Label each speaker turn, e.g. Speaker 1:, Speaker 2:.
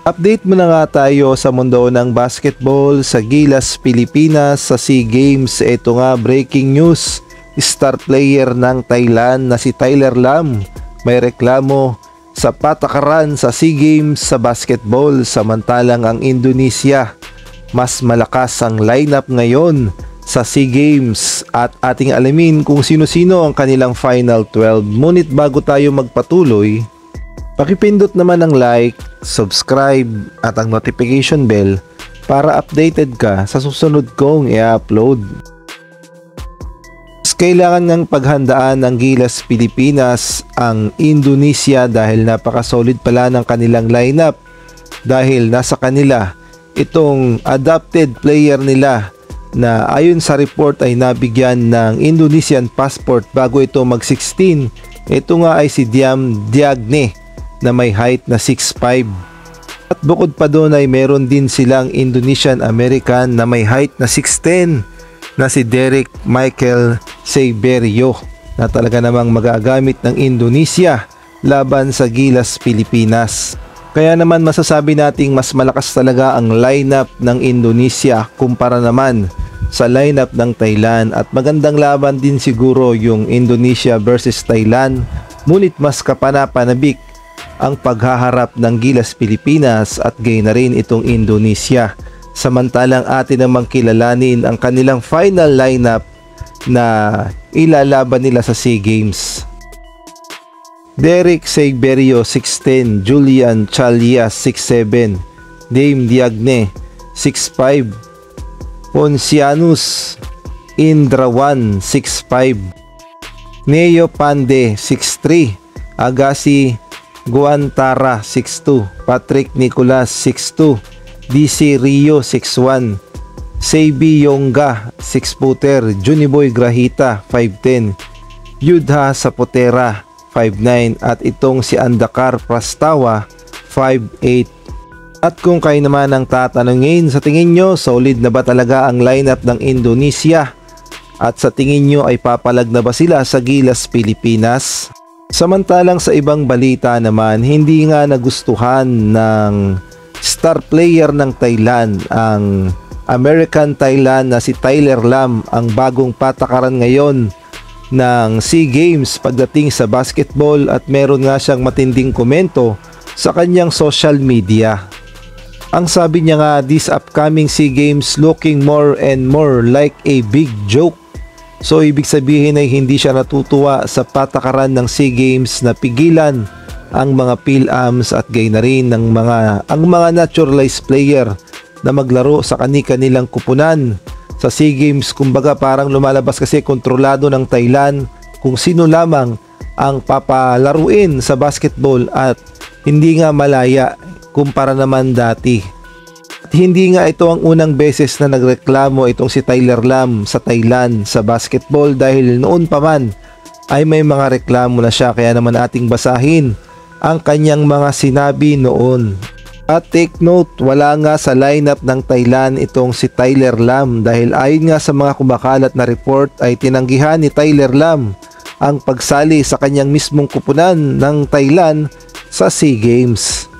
Speaker 1: Update muna nga tayo sa mundo ng basketball sa Gilas, Pilipinas sa SEA Games. Ito nga, breaking news. Star player ng Thailand na si Tyler Lam may reklamo sa patakaran sa SEA Games sa basketball, samantalang ang Indonesia mas malakas ang lineup ngayon sa SEA Games at ating alamin kung sino-sino ang kanilang Final 12. Ngunit bago tayo magpatuloy, pakipindot naman ng like, subscribe at ang notification bell para updated ka sa susunod kong i-upload. Kailangan ngang paghandaan ng Gilas Pilipinas ang Indonesia dahil napaka-solid pala ng kanilang lineup, dahil nasa kanila itong adopted player nila na ayon sa report ay nabigyan ng Indonesian passport bago ito mag-16. Ito nga ay si Diam Diagne na may height na 6'5". At bukod pa doon ay meron din silang Indonesian American na may height na 6'10" na si Derek Michael Seiberio na talaga namang magagamit ng Indonesia laban sa Gilas Pilipinas. Kaya naman masasabi nating mas malakas talaga ang lineup ng Indonesia kumpara naman sa lineup ng Thailand, at magandang laban din siguro yung Indonesia versus Thailand, ngunit mas kapanapanabik ang paghaharap ng Gilas Pilipinas at gayon na rin itong Indonesia. Samantalang atin namang kilalanin ang kanilang final lineup na ilalaban nila sa SEA Games. Derek Seiberio 6'10", Julian Chalias 6'7", Dame Diagne 6'5", Poncianus Indrawan 6'5", Neo Pande 6'3", Agassi Guantara 6'2", Patrick Nicolas 6'2", DC Rio 6'1", Seibi Yongga 6'footer", Juniboy Grahita 5'10", Yudha Sapotera 5'9", at itong si Andakar Prastawa 5'8". At kung kayo naman ang tatanungin, sa tingin nyo solid na ba talaga ang lineup ng Indonesia? At sa tingin nyo ay papalag na ba sila sa Gilas Pilipinas? Samantalang sa ibang balita naman, hindi nga nagustuhan ng star player ng Thailand, ang American Thailand na si Tyler Lam, ang bagong patakaran ngayon ng SEA Games pagdating sa basketball, at meron nga siyang matinding komento sa kanyang social media. Ang sabi niya nga, this upcoming SEA Games looking more and more like a big joke. So ibig sabihin ay hindi siya natutuwa sa patakaran ng SEA Games na pigilan ang mga PhilAms at gayon na rin ang mga naturalized player na maglaro sa kanilang kupunan sa SEA Games. Kumbaga parang lumalabas kasi kontrolado ng Thailand kung sino lamang ang papalaruin sa basketball at hindi nga malaya kumpara naman dati. At hindi nga ito ang unang beses na nagreklamo itong si Tyler Lam sa Thailand sa basketball, dahil noon pa man ay may mga reklamo na siya. Kaya naman ating basahin ang kanyang mga sinabi noon. At take note, wala nga sa lineup ng Thailand itong si Tyler Lam, dahil ayon nga sa mga kumakalat na report ay tinanggihan ni Tyler Lam ang pagsali sa kanyang mismong kupunan ng Thailand sa SEA Games.